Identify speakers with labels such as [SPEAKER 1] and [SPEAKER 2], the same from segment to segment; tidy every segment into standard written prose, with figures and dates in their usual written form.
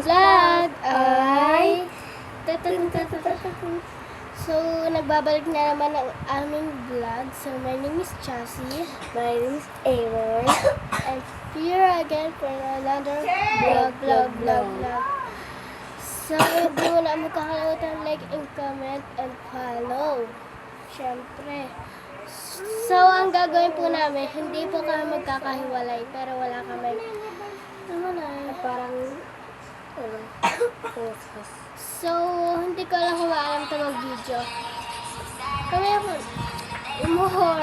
[SPEAKER 1] vlog ay... So, nagbabalik na naman ang aming vlog. So, my name is Chassie.
[SPEAKER 2] My name is Aaron.
[SPEAKER 1] And here again for another vlog. So, di mo na makakalimutan like and comment and follow. Siyempre. So, ang gagawin po namin, hindi po kami magkakahiwalay, pero wala kami. Ano na
[SPEAKER 2] Parang,
[SPEAKER 1] So, hindi ko lang kung maalam ito mag-video. Kami ako, umuhor.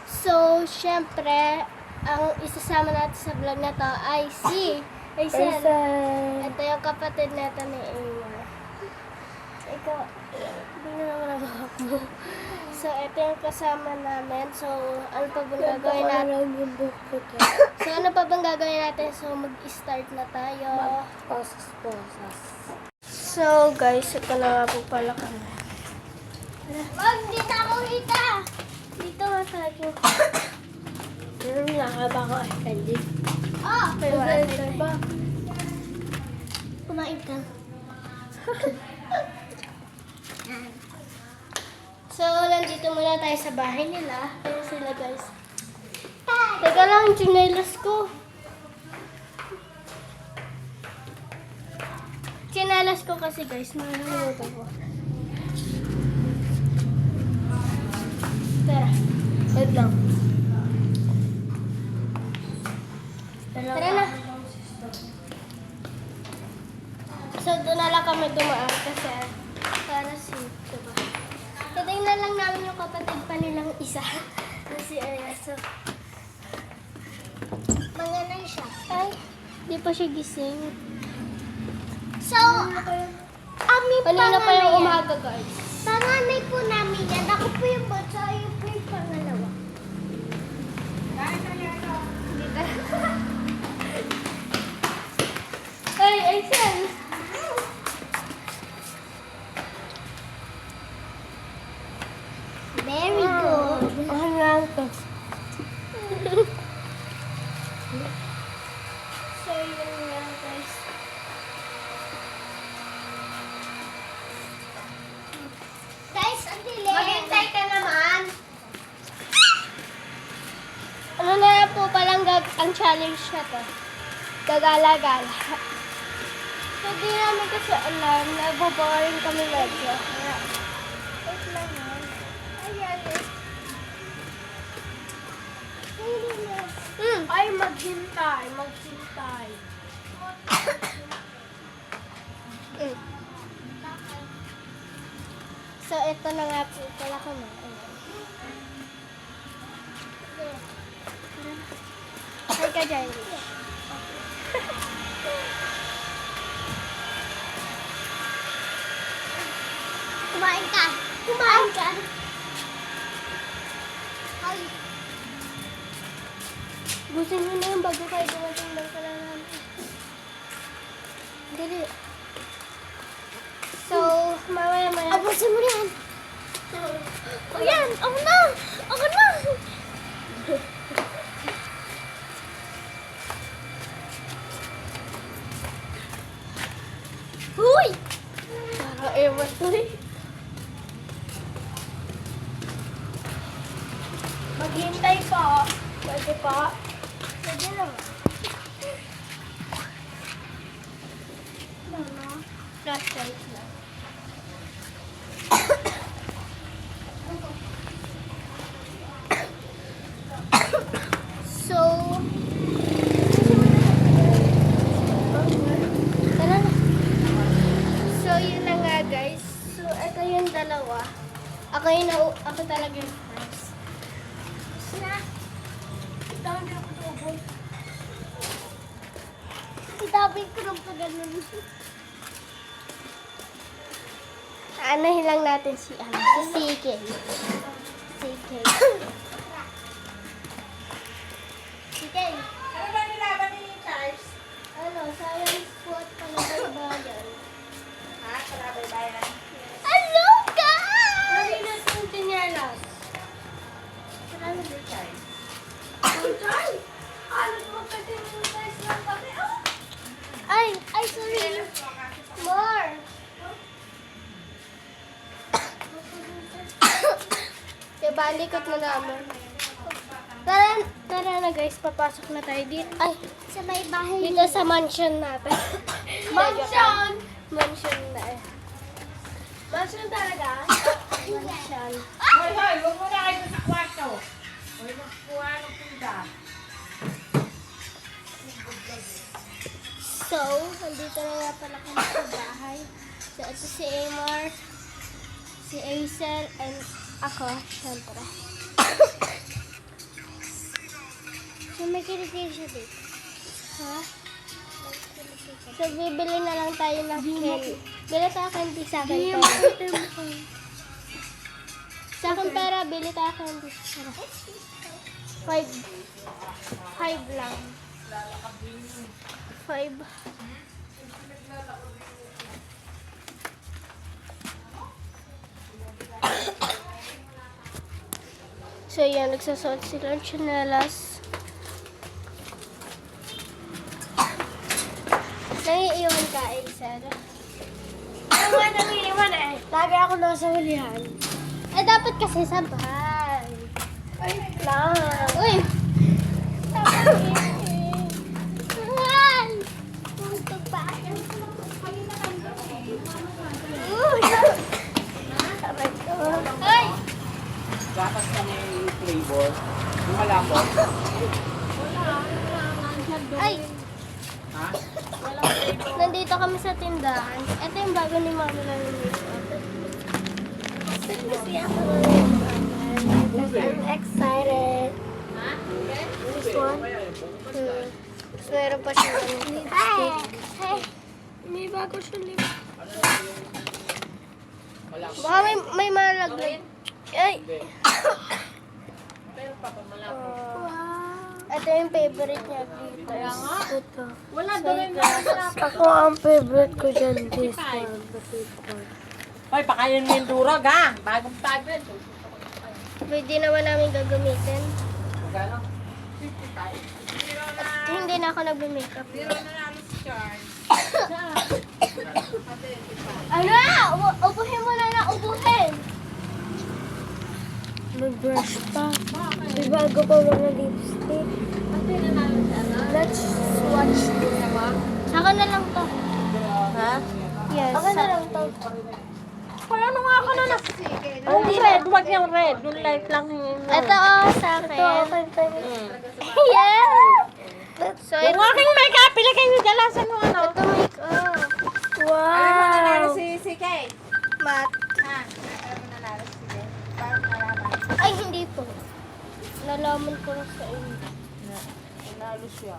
[SPEAKER 1] So, syempre, ang isasama natin sa vlog na to ay si Aisel. Ito yung kapatid natin ni Aaron. Ikaw, hindi na naman nabahak mo. So, ito yung kasama namin. So, ano pa bang gagawin natin? So, ano pa bang gagawin natin? So, mag-start na tayo.
[SPEAKER 2] Posas.
[SPEAKER 1] So, guys, ito na nga po pala kami. Wag, dito ako hita! Dito nga sa akin.
[SPEAKER 2] Nakaba ko ay candy.
[SPEAKER 1] Oh!
[SPEAKER 2] May wala ba?
[SPEAKER 1] Kumain ka. So, nandito muna tayo sa bahay nila. Ayan sila, guys. Teka lang, yung chinelas ko. Chinelas ko kasi, guys. Nakalimutan ko. Tara.
[SPEAKER 2] Wait lang.
[SPEAKER 1] Tara na. So, doon na lang kami dumaan kasi para safe, diba? Titingnan lang namin yung kapatid pa nilang isa. Si Aya. So, manganay siya. Ay, di pa siya gising.
[SPEAKER 3] So, amin
[SPEAKER 1] Kanina pa yung
[SPEAKER 3] yan.
[SPEAKER 1] umaga, guys.
[SPEAKER 3] Panganay po namin yan. Ako po yung batsa, ayun po yung pangalawa.
[SPEAKER 1] Ay, Aisel!
[SPEAKER 3] Very good.
[SPEAKER 1] Ano lang to? So, yun nga, guys.
[SPEAKER 3] Guys, ang dilim.
[SPEAKER 1] Maghintay ka naman. Ano na po palang ang challenge na to? Gagala-gala. So, di namin kasi alam, naboboring kami medyo.
[SPEAKER 3] Wait lang yan. Ayan eh.
[SPEAKER 1] Ay, maghintay. So, ito na nga po pala kami. Ay ka dyan.
[SPEAKER 3] Kumain ka. Kumain ka. Ay,
[SPEAKER 1] Busin mo na yung bago kayo dumating ng kailangan. Dali. So, mamaya-maya.
[SPEAKER 3] abusin mo yan. O yan, ako na. Ako na. Huy!
[SPEAKER 1] Parang ewan to eh. Maghintay po. Pwede po.
[SPEAKER 3] Pwede naman.
[SPEAKER 1] Flashlight lang. So, tara na. So, yun na nga guys. So, ito yung dalawa. Ako talaga yung first.
[SPEAKER 3] Na.
[SPEAKER 1] Ito hindi ako tubo.
[SPEAKER 3] Itabi ko ng pag-ganun.
[SPEAKER 1] Anahin lang natin si CK. CK. CK.
[SPEAKER 2] Ano ba nilaban ni Charles?
[SPEAKER 1] Ano, science quote pala ba yan?
[SPEAKER 2] Ha? Sarabay bayan.
[SPEAKER 3] Hello, guys!
[SPEAKER 1] Marinas yung tinyalas.
[SPEAKER 2] Sarabay ba Charles?
[SPEAKER 1] Charles! Ano mo pwede yung guys lang kami? Oh! Palikot na naman. Tara na guys, papasok na tayo dito. Ay, sa may bahay. Dito sa mansion natin.
[SPEAKER 2] Mansion!
[SPEAKER 1] Mansion na eh.
[SPEAKER 2] Mansion talaga?
[SPEAKER 1] Mansion.
[SPEAKER 2] Hoy, hoy, huwag mo na kayo sa kwarto. Hoy, magkuha ng punda.
[SPEAKER 1] So, nandito na nga pala kami sa bahay. So, ito si Amar, si Aisel, and ako, syempre. So, may kinikil siya dito. Ha? So, bibili na lang tayo ng candy. Bili tayo candy sa akin pera. Sa akin pera, bili tayo candy. 5 lang. 5. So, yan. Nagsasuot sila ng tsinelas. Nangiiwan ka, Aisel.
[SPEAKER 2] Ano nga nangiiwan eh? Lagi ako nasa hulihan.
[SPEAKER 1] Eh, dapat kasi sabay.
[SPEAKER 2] Ay, lang.
[SPEAKER 1] Uy! Ay! Punto pa. Uy! Aray ko. Ay!
[SPEAKER 4] Gatas kami yung flavor. Yung malapot.
[SPEAKER 1] Ay!
[SPEAKER 4] Ha?
[SPEAKER 1] Nandito kami sa tindahan. Ito yung bago ni Mama lang yung I'm excited. This one? Tapos meron pa siya ng lipstick. Hey! May bago siya lipstick. Baka may malaglag. Ay! Ito yung favorite niya dito. Ito.
[SPEAKER 2] Wala
[SPEAKER 1] So,
[SPEAKER 2] doon
[SPEAKER 1] ako ang favorite ko dyan. This one.
[SPEAKER 2] Hoy, pakain mo yung durog ha. Bagong tablet.
[SPEAKER 1] Pwede naman namin gagamitin.
[SPEAKER 4] Magkano?
[SPEAKER 1] At hindi na ako nagme-makeup. Ano? Ubuhin mo na ubuhin. Mag-brush pa. May bago pa mga lipstick. Let's swatch this. Saka na lang to.
[SPEAKER 2] Ha?
[SPEAKER 1] Yes.
[SPEAKER 2] Saka na lang to. Paano nga ako na Hindi red, wag yung red. Yung light lang yung...
[SPEAKER 1] Ito sa akin. Yeah! So,
[SPEAKER 2] Yung
[SPEAKER 1] ito,
[SPEAKER 2] aking makeup, ilagay nyo dyan lang sa ano.
[SPEAKER 1] ito makeup.
[SPEAKER 2] Alam mo nanalo
[SPEAKER 1] Wow!
[SPEAKER 2] si Kay?
[SPEAKER 1] Matte.
[SPEAKER 2] Ha? Alam mo nanalo si Kay? Parang nalaman.
[SPEAKER 1] Ay, hindi po. Nalaman ko na sa inyo.
[SPEAKER 2] Nanalo siya.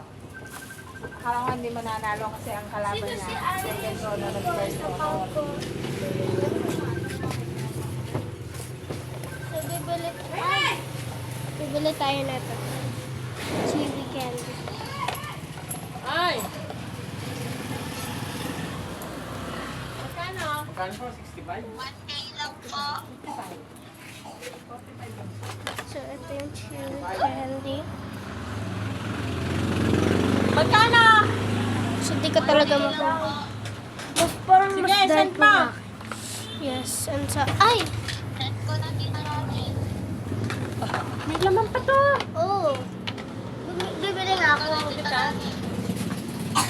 [SPEAKER 2] Akala ko hindi mananalo kasi ang kalaban niya. Second honor at first honor.
[SPEAKER 1] So, bibili tayo na ito. Chili candy.
[SPEAKER 2] Ay! Magkano?
[SPEAKER 4] Magkano po? 65?
[SPEAKER 1] So, ito yung chili candy.
[SPEAKER 2] Magkano?
[SPEAKER 1] So, di ka talaga makuha. Mas parang
[SPEAKER 2] Sige, send mo.
[SPEAKER 1] Yes, and sa... Ay!
[SPEAKER 2] May laman pa to.
[SPEAKER 1] Oo. Bibili nga ako.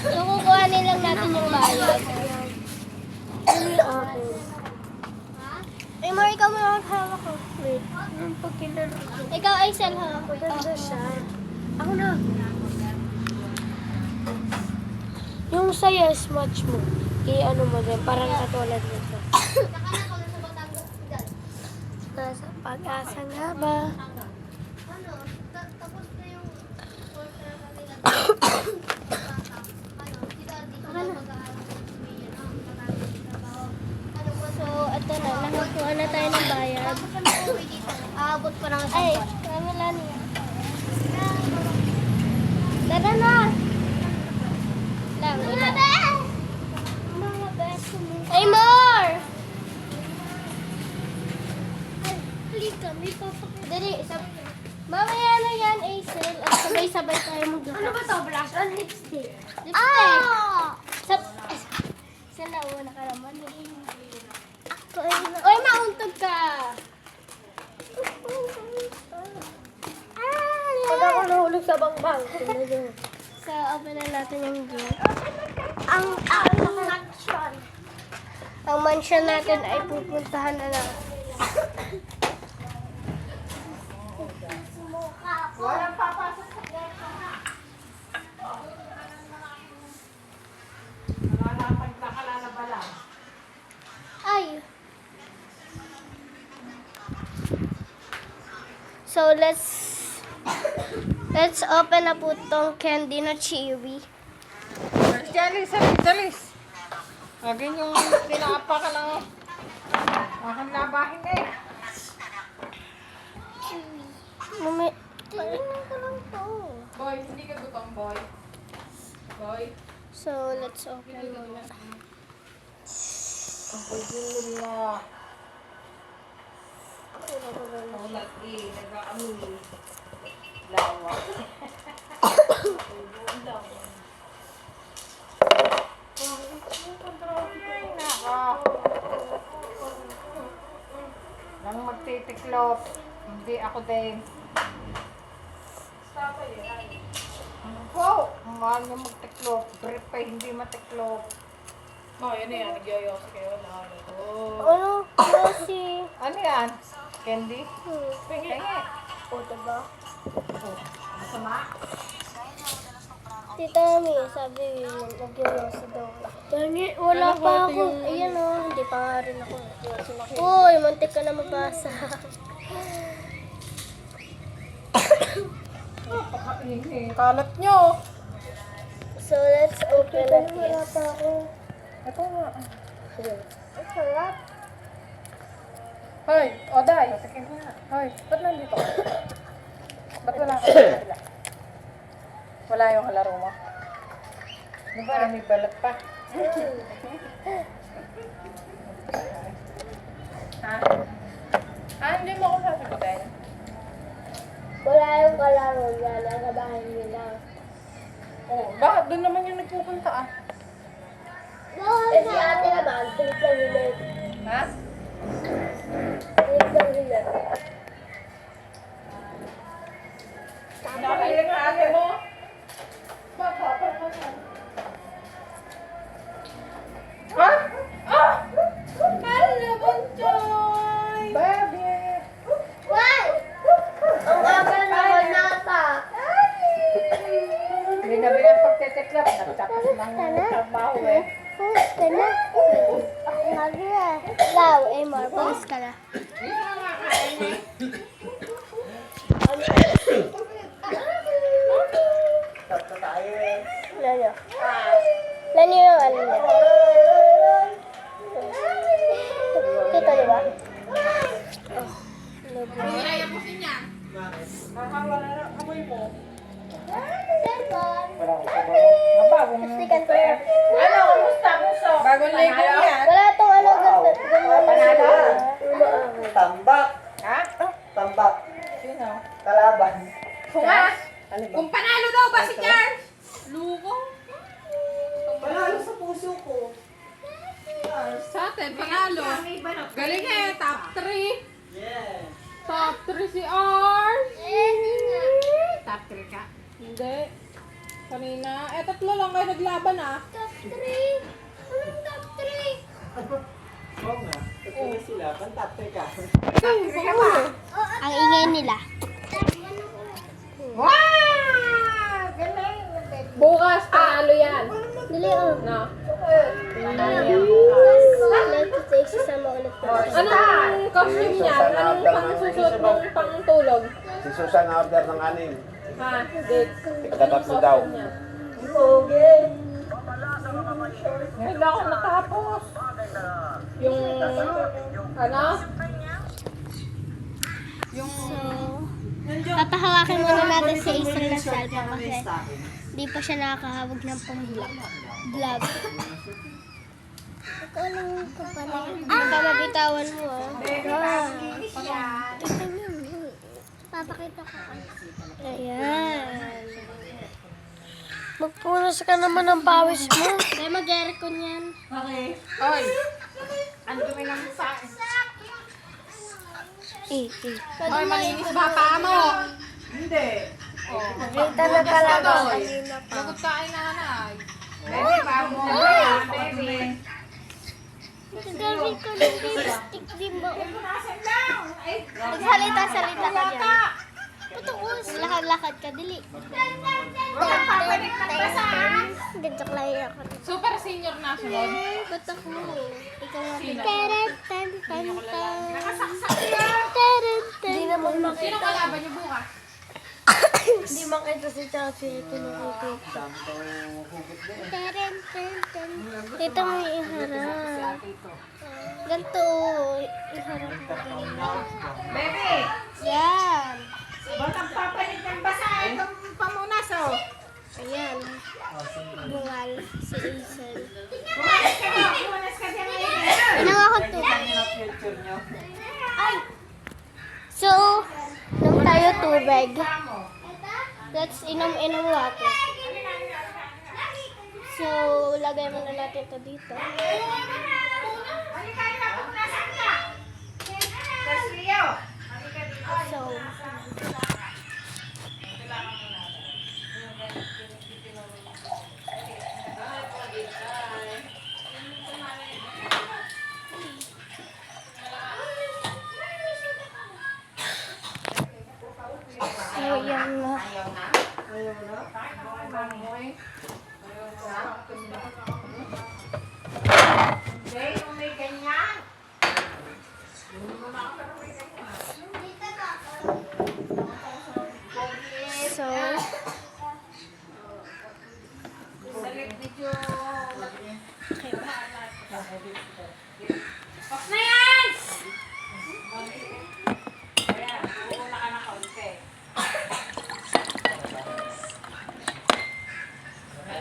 [SPEAKER 1] So, kukuhanin lang natin yung bayad. Eh, Mar, ikaw mo lang hawak ko. Wait. Ikaw ay sell hawak ko.
[SPEAKER 2] Ako na.
[SPEAKER 1] Yung sa'yo, smudge mo. I-ano mo din, parang katulad nito. Nasa pag-asa nga ba? So, ito na. Nakakuha na tayo ng bayad. Aabot pa lang. Ay, kami lang niya. Tara na! Lang, mga beso mo. Ay, more! Halika, may papakita. Dali, mamaya na yan, Aisel. At sabay-sabay tayo mag-drop.
[SPEAKER 2] Ano ba to? Blush on lipstick?
[SPEAKER 1] Lipstick. Ah! Isa na una ka naman. Uy, mauntog ka!
[SPEAKER 3] Pag ako nahulog sa bangbang.
[SPEAKER 1] So, open na natin yung gate.
[SPEAKER 3] Ang mansion.
[SPEAKER 1] Ang mansion natin ay pupuntahan na lang.
[SPEAKER 2] Walang papasok sa kwarto na. Nalalapag na kalalaba lang.
[SPEAKER 1] Ay! So, let's open na po tong candy na chewy.
[SPEAKER 2] Jalis, Jalis. Agin yung pinapa ka lang. Akan labahin eh.
[SPEAKER 1] Tingnan ko lang to.
[SPEAKER 2] Boy, hindi ka gutom, boy. Boy.
[SPEAKER 1] So, let's open muna.
[SPEAKER 2] Ang pagdulong na. Ang nag-aamoy. Lawa. Ay, nako. Nang magtitiklop. Hindi ako din. Ano po? Mahal niya magtiklop. Brief pa hindi matiklop. Oh, yan yan. Nagyoyosi kayo.
[SPEAKER 1] Ano? Kasi...
[SPEAKER 2] Ano yan? Candy?
[SPEAKER 1] Pingi.
[SPEAKER 2] Pingi.
[SPEAKER 1] O, diba?
[SPEAKER 2] Masama?
[SPEAKER 1] Tita Ami, sabi nagyoyosi daw. Tangi, wala pa ako. Ayan o, hindi pa nga rin ako. Uy, muntik ka na mabasa.
[SPEAKER 2] Kalat nyo.
[SPEAKER 1] So, let's open na this.
[SPEAKER 2] Ito nga.
[SPEAKER 1] Ang sarap.
[SPEAKER 2] Hoy, Oday. Tikin nga. Hoy, ba't nandito ka? Ba't wala ka sa kabila? Wala yung kalaro mo? Di ba, may balat pa? Ha? Ah, hindi mo ako sasagutin.
[SPEAKER 1] Wala yung kalaro niya, nasa bahay nila.
[SPEAKER 2] Oh, bakit? Doon naman yung nagpupunta ah.
[SPEAKER 1] Eh, si ate naman, trip lang nila.
[SPEAKER 2] Ha?
[SPEAKER 1] Trip lang nila.
[SPEAKER 2] Nakakailan ang ate mo? Bakit? Ha? Ah! Hello, Bonjoy! Baby!
[SPEAKER 1] Why? Ang aga naman nata.
[SPEAKER 2] Hindi na ba yung pagtitiklap? Nagtapos ng trabaho eh.
[SPEAKER 1] Pause ka na. Ako nga rin. Ikaw, Amor, pause ka na.
[SPEAKER 4] Tatlo tayo eh.
[SPEAKER 1] Lalo. Lalo yung ano niya. Dito, di ba?
[SPEAKER 2] Nakawala na amoy mo.
[SPEAKER 1] Cellphone.
[SPEAKER 4] Wala ko sa bawang.
[SPEAKER 2] Bagong
[SPEAKER 1] Stikan ko yan.
[SPEAKER 2] Ano, kumusta puso? Bagong ligo yan.
[SPEAKER 1] Wala itong ano
[SPEAKER 2] Panalo?
[SPEAKER 4] Tambak.
[SPEAKER 2] Ha?
[SPEAKER 4] Tambak.
[SPEAKER 2] Sino?
[SPEAKER 4] Kalaban.
[SPEAKER 2] Kunga?
[SPEAKER 4] Ano ba?
[SPEAKER 2] Kung panalo daw ba si Charles? Luko?
[SPEAKER 4] Panalo sa puso ko.
[SPEAKER 2] Sa atin, panalo. Galing eh, top 3.
[SPEAKER 4] Yeah.
[SPEAKER 2] Top 3 si Ars. Top 3 ka? Hindi. Kanina. Eh, tatlo lang kayo naglaban ah.
[SPEAKER 1] Top 3. Anong top 3?
[SPEAKER 4] Oo nga. Ito na sila. Pantatay ka.
[SPEAKER 2] Ikaw, ka ba?
[SPEAKER 1] Ang ingay nila.
[SPEAKER 2] Wow! Galing. Bukas, panalo yan.
[SPEAKER 1] Dili, oh.
[SPEAKER 2] No.
[SPEAKER 1] Let's take sasama ulit po.
[SPEAKER 2] Anong costume niyan? Anong pang-susuot mong pang-tulog?
[SPEAKER 5] Si Susan na order ng aning.
[SPEAKER 2] Ha? Date.
[SPEAKER 5] Tigtatapos daw.
[SPEAKER 2] Ngayon lang ako natapos. Yung, ano? Yung,
[SPEAKER 1] Papahawakin muna natin si Isang na cellphone kasi di pa siya nakakahawag ng pang-vlog. Ikaw lang ka pala. Baka mabitawan mo ah. Papakita ko. Ayan.
[SPEAKER 3] Magpunas ka naman ng pawis mo.
[SPEAKER 1] Kaya mag-aircon yan.
[SPEAKER 2] oy, ang dumi ng sa Hoy, malinis ba paa mo?
[SPEAKER 4] Hindi.
[SPEAKER 1] Nakita na talaga kanina pa.
[SPEAKER 2] Lagot kain na nanay.
[SPEAKER 4] Baby, bago mo yan, baby.
[SPEAKER 1] Gagawin ko ng lipstick, di ba?
[SPEAKER 4] Nasaan lang? Ay,
[SPEAKER 1] Magsalita ka dyan. Patuos. Lakad-lakad ka, dili.
[SPEAKER 4] papalit ng basa.
[SPEAKER 1] Ganito lang ako.
[SPEAKER 2] Super senior na sunod.
[SPEAKER 1] Ba't ako? Ikaw nga.
[SPEAKER 2] Sino?
[SPEAKER 4] Nakasaksak yan.
[SPEAKER 1] Hindi naman
[SPEAKER 2] Sino
[SPEAKER 1] makita.
[SPEAKER 2] kalaban niyo bukas?
[SPEAKER 1] Hindi makita si Chachi. Ito nakikita. Ito mo iharap. Ganito. Iharap mo ganyan.
[SPEAKER 4] Baby,
[SPEAKER 1] Yan.
[SPEAKER 4] ba't ang papalit ng basa? Itong pamunas, oh.
[SPEAKER 1] Ayan. Bungal si Hazel.
[SPEAKER 4] Pumanas ka dyan, baby.
[SPEAKER 1] Inawa ko to. Ay! So, inom tayo tubig. Let's inom water. So, lagay muna natin ito dito.
[SPEAKER 4] Halika na, punasan ka. Tapos, Leo. Halika dito.
[SPEAKER 1] So, yan na.
[SPEAKER 4] Jay, kung may ganyan.
[SPEAKER 1] So,
[SPEAKER 4] Salit ni Jo.
[SPEAKER 3] Off na yan!
[SPEAKER 4] Ayan, puuna ka na kaunti. O,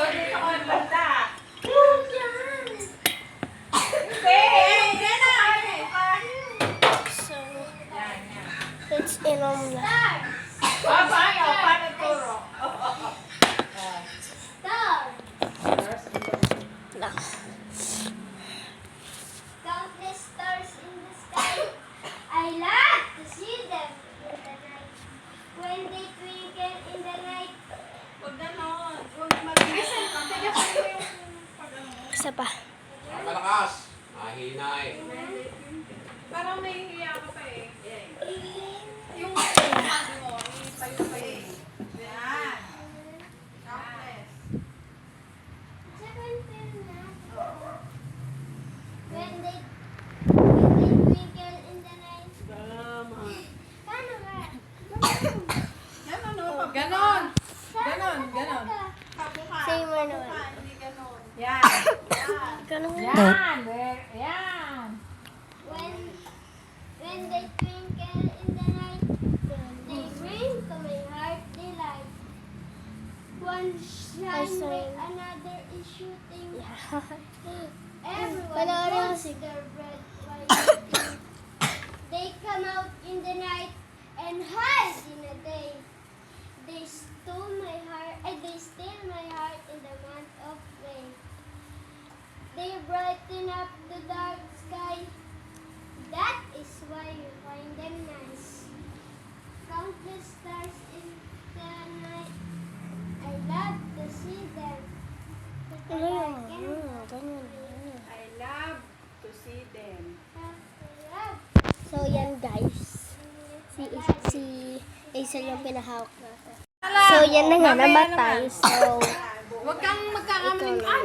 [SPEAKER 4] dito ka banda. Hindi na.
[SPEAKER 1] so, let's inom na.
[SPEAKER 4] Paano? Paano turo?
[SPEAKER 1] Na.
[SPEAKER 3] Countless stars in the sky. I love to see them in the night. When they twinkle in the night.
[SPEAKER 4] Huwag ganon. Huwag mag-listen. Tiga pa yung
[SPEAKER 1] Isa pa.
[SPEAKER 5] Malakas. Mahina eh.
[SPEAKER 4] parang nahihiya ka pa eh. Yung mo, tayo pa eh. Yan. Countless.
[SPEAKER 3] When they twinkle in the night. Paano ba?
[SPEAKER 4] Yan ano, pag
[SPEAKER 2] Ganon. Ganon.
[SPEAKER 4] pabuka.
[SPEAKER 1] Say mo naman.
[SPEAKER 4] Hindi ganon. Yan.
[SPEAKER 1] Ganun.
[SPEAKER 2] Yan. Yan.
[SPEAKER 3] When they twinkle in the night, they bring to my heart delight. One shine with another is shooting. Everyone
[SPEAKER 1] Panoorin
[SPEAKER 3] wants
[SPEAKER 1] kasi.
[SPEAKER 3] their bread while eating. They come out in the night and hide in the day. They stole my heart. They steal my heart in the month of May. They brighten up the dark sky. That is why you find them nice. Countless stars in the night. I love to see them. But I
[SPEAKER 1] Ganyan.
[SPEAKER 4] I love to see them.
[SPEAKER 3] love.
[SPEAKER 1] So, yan guys. Si Hazel yung pinahawak natin. So, yan na nga, namatay. So,
[SPEAKER 2] Huwag kang
[SPEAKER 1] ikaw
[SPEAKER 2] magkakamin. Ay!
[SPEAKER 1] naman.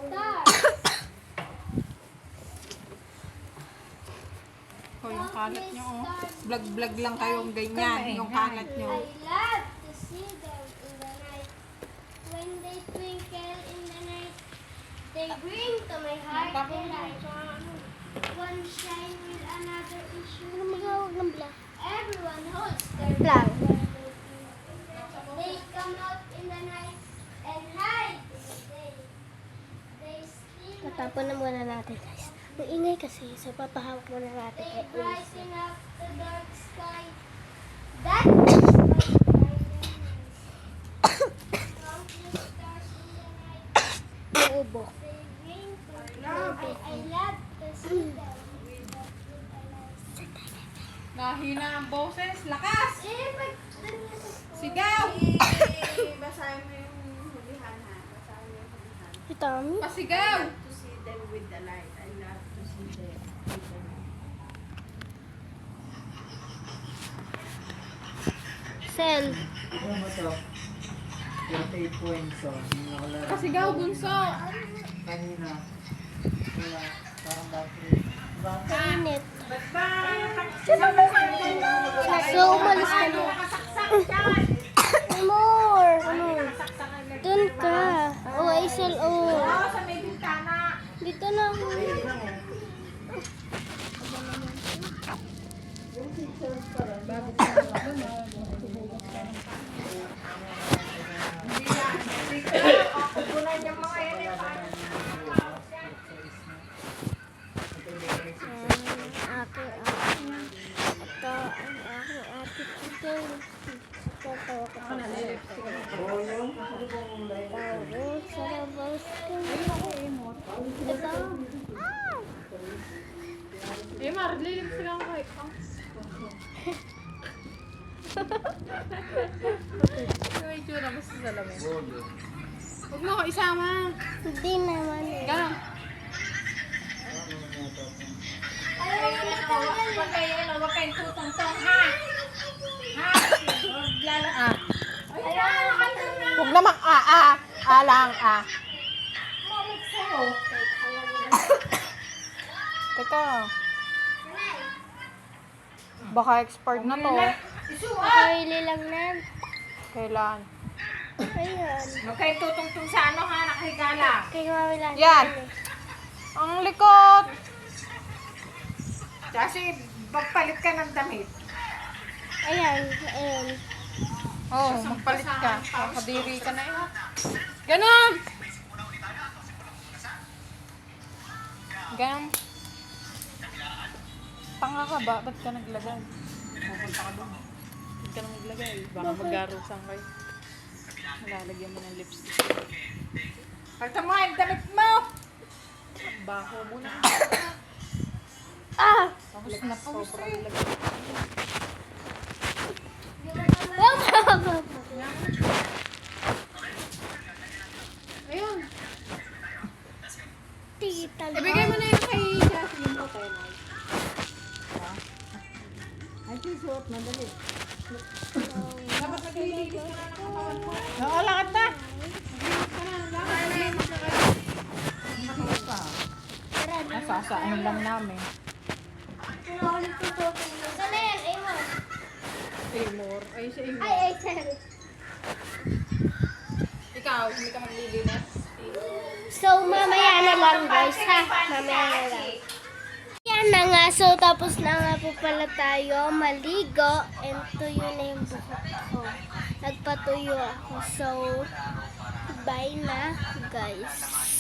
[SPEAKER 3] Star.
[SPEAKER 2] Oh, yung kalat nyo, oh. Vlog-vlog lang kayong ganyan, yung kalat nyo.
[SPEAKER 3] I love to see them in the night. When they twinkle in the night, they bring to my heart delight. One shine with another is
[SPEAKER 1] Ano
[SPEAKER 3] shooting.
[SPEAKER 1] magawag ng black?
[SPEAKER 3] Everyone holds their
[SPEAKER 1] Blank.
[SPEAKER 3] They come out in the night and hide in the day. They steal my
[SPEAKER 1] Tatapon na muna natin guys. Ang ingay kasi, so papahawak muna natin
[SPEAKER 3] They
[SPEAKER 1] kay Hazel.
[SPEAKER 3] brighten up the dark sky. That is why you find them nice. Countless stars in the night.
[SPEAKER 1] Yung ubo.
[SPEAKER 3] They bring to I love to see
[SPEAKER 2] Mahina ang boses. Lakas!
[SPEAKER 3] Eh, pag...
[SPEAKER 2] Sigaw!
[SPEAKER 4] Basahin mo yung hulihan ha. Basahin mo yung hulihan.
[SPEAKER 1] Si Tommy?
[SPEAKER 2] Pasigaw!
[SPEAKER 4] To see them with the light. I love to see them with the light.
[SPEAKER 1] Sel.
[SPEAKER 6] Ano mo to? 38 points, oh. Hindi nakalaro.
[SPEAKER 2] Pasigaw, bunso!
[SPEAKER 6] Kanina. Wala. Parang battery.
[SPEAKER 1] Mainit.
[SPEAKER 4] Ba't ba?
[SPEAKER 1] So, umalis ka na. More. Ano? Dun ka. Oh, Aisel, oh.
[SPEAKER 4] Sa may bintana.
[SPEAKER 1] Dito na ako.
[SPEAKER 4] Kukunan yung mga yan eh.
[SPEAKER 1] Ate. Ito, ang aking ate dito. Ito, tawa ko. Tawo, sa labas ko. Ito.
[SPEAKER 2] Eh, Mar, lilig sila ako kay... May itsura mo sa salamin. Huwag mo ako isama.
[SPEAKER 1] Hindi naman eh.
[SPEAKER 2] Ganun.
[SPEAKER 4] Huwag kayong tutong-tong ha. Ha? Huwag lala. Ayan,
[SPEAKER 2] Huwag naman lang Teka. Baka expired na to.
[SPEAKER 1] Nakahili lang na.
[SPEAKER 2] Kailan?
[SPEAKER 1] Ayan.
[SPEAKER 4] Huwag kayong tutong-tong sa ano ha. Nakahiga lang.
[SPEAKER 1] Kay Mami lang.
[SPEAKER 2] Yan. Ang likot.
[SPEAKER 4] Kasi magpalit ka ng damit.
[SPEAKER 1] Ayan. Ayan.
[SPEAKER 2] Oh, magpalit ka. Nakadiri ka na eh. Ganon! Ganon. Tanga ka ba? Ba't ka naglagay? Pupunta ka doon. Ba't ka na naglagay? Baka mag-arusan kayo. Malalagyan mo ng lipstick.
[SPEAKER 4] Pagta mo yung damit mo.
[SPEAKER 2] Baho mo na.
[SPEAKER 1] Ah!
[SPEAKER 2] Tapos na sobrang lagay. Ayun.
[SPEAKER 1] Tita.
[SPEAKER 2] Ibigay mo na yung kay Jasmine mo tayo na. Dapat naglilinis ka na ng katawan mo. Oo, lakad na. Naglilinis ka na. Lakad na. Nasasain lang namin.
[SPEAKER 1] Saan na yan? Amor.
[SPEAKER 2] Amor. Ay, si Amor.
[SPEAKER 1] Ay, sir.
[SPEAKER 2] Ikaw, hindi ka maglilinis.
[SPEAKER 1] So, mamaya na lang guys, ha? Mamaya na lang. Yan na nga. So, tapos na nga po pala tayo maligo. And tuyo na yung buhok ko. Nagpatuyo ako. So, bye na guys.